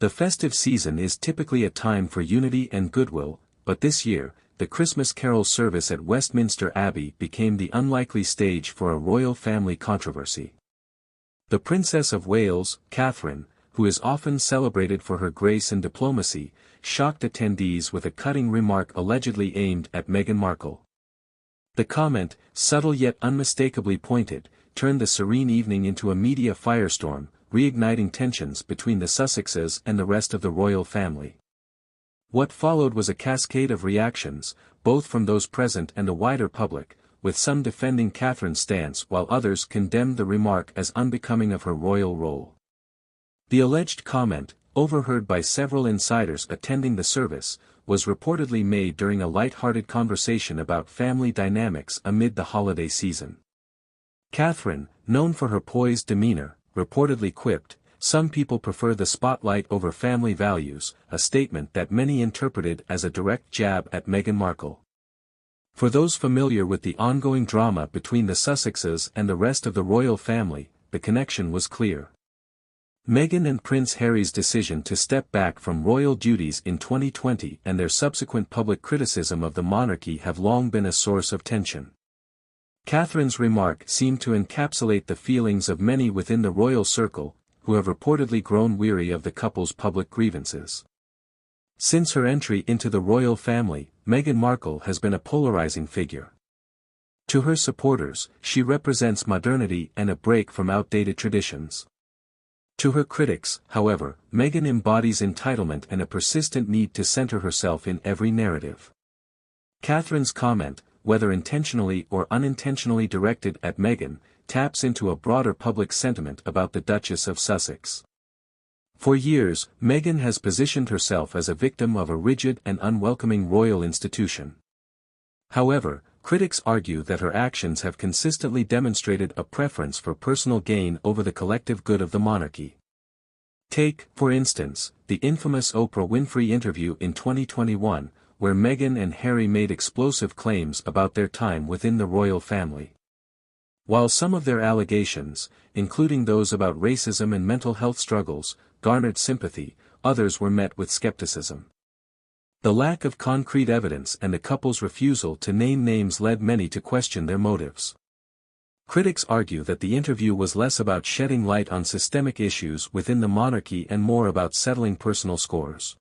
The festive season is typically a time for unity and goodwill, but this year, the Christmas carol service at Westminster Abbey became the unlikely stage for a royal family controversy. The Princess of Wales, Catherine, who is often celebrated for her grace and diplomacy, shocked attendees with a cutting remark allegedly aimed at Meghan Markle. The comment, subtle yet unmistakably pointed, turned the serene evening into a media firestorm, reigniting tensions between the Sussexes and the rest of the royal family. What followed was a cascade of reactions, both from those present and the wider public, with some defending Catherine's stance while others condemned the remark as unbecoming of her royal role. The alleged comment, overheard by several insiders attending the service, was reportedly made during a light-hearted conversation about family dynamics amid the holiday season. Catherine, known for her poised demeanor, reportedly quipped, "Some people prefer the spotlight over family values," a statement that many interpreted as a direct jab at Meghan Markle. For those familiar with the ongoing drama between the Sussexes and the rest of the royal family, the connection was clear. Meghan and Prince Harry's decision to step back from royal duties in 2020 and their subsequent public criticism of the monarchy have long been a source of tension. Catherine's remark seemed to encapsulate the feelings of many within the royal circle, who have reportedly grown weary of the couple's public grievances. Since her entry into the royal family, Meghan Markle has been a polarizing figure. To her supporters, she represents modernity and a break from outdated traditions. To her critics, however, Meghan embodies entitlement and a persistent need to center herself in every narrative. Catherine's comment, whether intentionally or unintentionally directed at Meghan, taps into a broader public sentiment about the Duchess of Sussex. For years, Meghan has positioned herself as a victim of a rigid and unwelcoming royal institution. However, critics argue that her actions have consistently demonstrated a preference for personal gain over the collective good of the monarchy. Take, for instance, the infamous Oprah Winfrey interview in 2021, where Meghan and Harry made explosive claims about their time within the royal family. While some of their allegations, including those about racism and mental health struggles, garnered sympathy, others were met with skepticism. The lack of concrete evidence and the couple's refusal to name names led many to question their motives. Critics argue that the interview was less about shedding light on systemic issues within the monarchy and more about settling personal scores.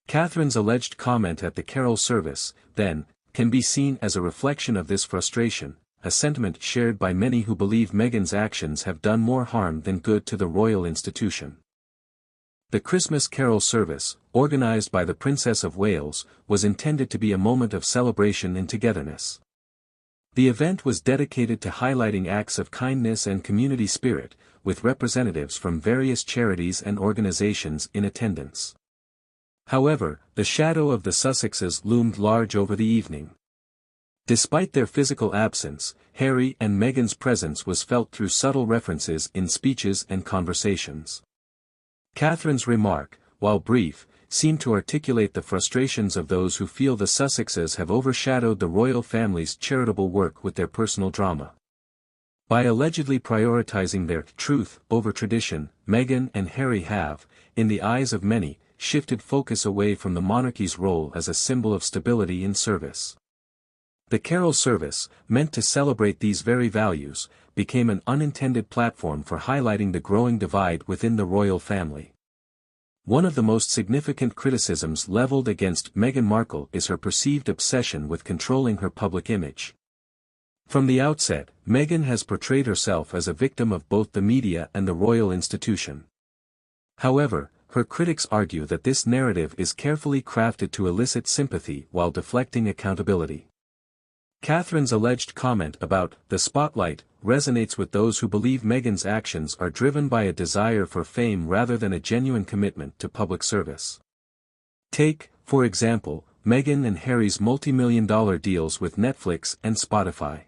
Catherine's alleged comment at the carol service, then, can be seen as a reflection of this frustration, a sentiment shared by many who believe Meghan's actions have done more harm than good to the royal institution. The Christmas carol service, organized by the Princess of Wales, was intended to be a moment of celebration and togetherness. The event was dedicated to highlighting acts of kindness and community spirit, with representatives from various charities and organizations in attendance. However, the shadow of the Sussexes loomed large over the evening. Despite their physical absence, Harry and Meghan's presence was felt through subtle references in speeches and conversations. Catherine's remark, while brief, seemed to articulate the frustrations of those who feel the Sussexes have overshadowed the royal family's charitable work with their personal drama. By allegedly prioritizing their truth over tradition, Meghan and Harry have, in the eyes of many, shifted focus away from the monarchy's role as a symbol of stability in service. The carol service, meant to celebrate these very values, became an unintended platform for highlighting the growing divide within the royal family. One of the most significant criticisms leveled against Meghan Markle is her perceived obsession with controlling her public image. From the outset, Meghan has portrayed herself as a victim of both the media and the royal institution. However, her critics argue that this narrative is carefully crafted to elicit sympathy while deflecting accountability. Catherine's alleged comment about the spotlight resonates with those who believe Meghan's actions are driven by a desire for fame rather than a genuine commitment to public service. Take, for example, Meghan and Harry's multi-million-dollar deals with Netflix and Spotify.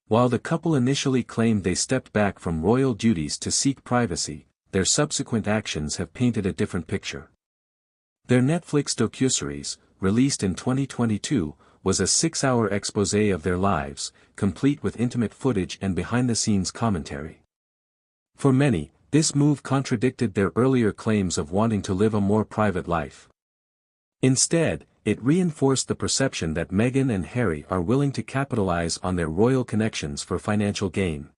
While the couple initially claimed they stepped back from royal duties to seek privacy, their subsequent actions have painted a different picture. Their Netflix docuseries, released in 2022, was a 6-hour exposé of their lives, complete with intimate footage and behind-the-scenes commentary. For many, this move contradicted their earlier claims of wanting to live a more private life. Instead, it reinforced the perception that Meghan and Harry are willing to capitalize on their royal connections for financial gain.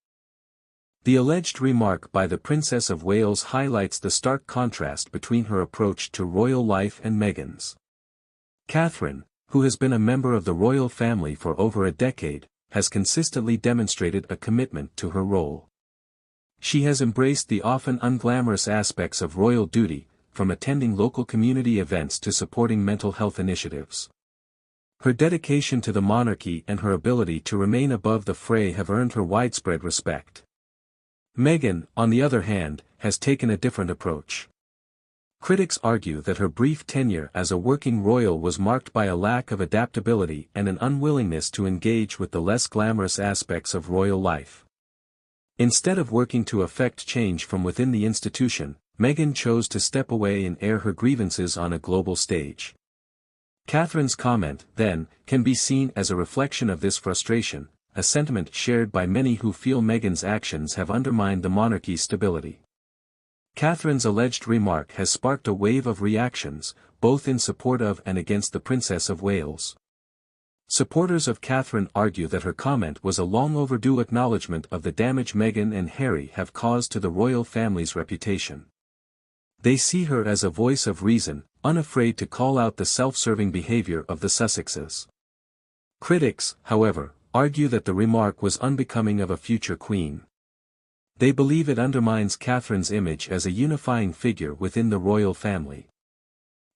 The alleged remark by the Princess of Wales highlights the stark contrast between her approach to royal life and Meghan's. Catherine, who has been a member of the royal family for over a decade, has consistently demonstrated a commitment to her role. She has embraced the often unglamorous aspects of royal duty, from attending local community events to supporting mental health initiatives. Her dedication to the monarchy and her ability to remain above the fray have earned her widespread respect. Meghan, on the other hand, has taken a different approach. Critics argue that her brief tenure as a working royal was marked by a lack of adaptability and an unwillingness to engage with the less glamorous aspects of royal life. Instead of working to effect change from within the institution, Meghan chose to step away and air her grievances on a global stage. Catherine's comment, then, can be seen as a reflection of this frustration, a sentiment shared by many who feel Meghan's actions have undermined the monarchy's stability. Catherine's alleged remark has sparked a wave of reactions, both in support of and against the Princess of Wales. Supporters of Catherine argue that her comment was a long-overdue acknowledgement of the damage Meghan and Harry have caused to the royal family's reputation. They see her as a voice of reason, unafraid to call out the self-serving behavior of the Sussexes. Critics, however, argue that the remark was unbecoming of a future queen. They believe it undermines Catherine's image as a unifying figure within the royal family.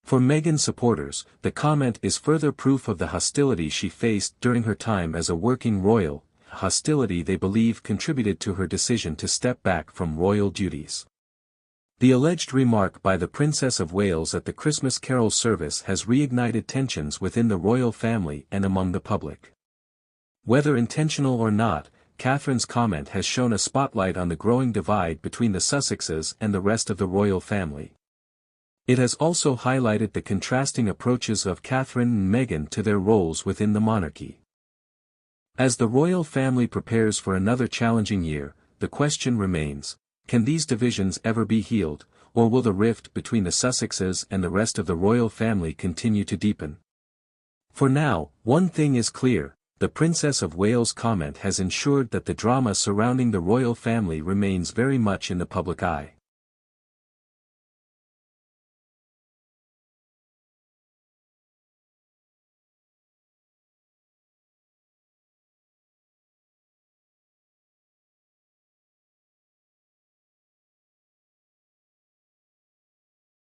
For Meghan supporters, the comment is further proof of the hostility she faced during her time as a working royal, hostility they believe contributed to her decision to step back from royal duties. The alleged remark by the Princess of Wales at the Christmas Carol service has reignited tensions within the royal family and among the public. Whether intentional or not, Catherine's comment has shone a spotlight on the growing divide between the Sussexes and the rest of the royal family. It has also highlighted the contrasting approaches of Catherine and Meghan to their roles within the monarchy. As the royal family prepares for another challenging year, the question remains, can these divisions ever be healed, or will the rift between the Sussexes and the rest of the royal family continue to deepen? For now, one thing is clear, the Princess of Wales' comment has ensured that the drama surrounding the royal family remains very much in the public eye.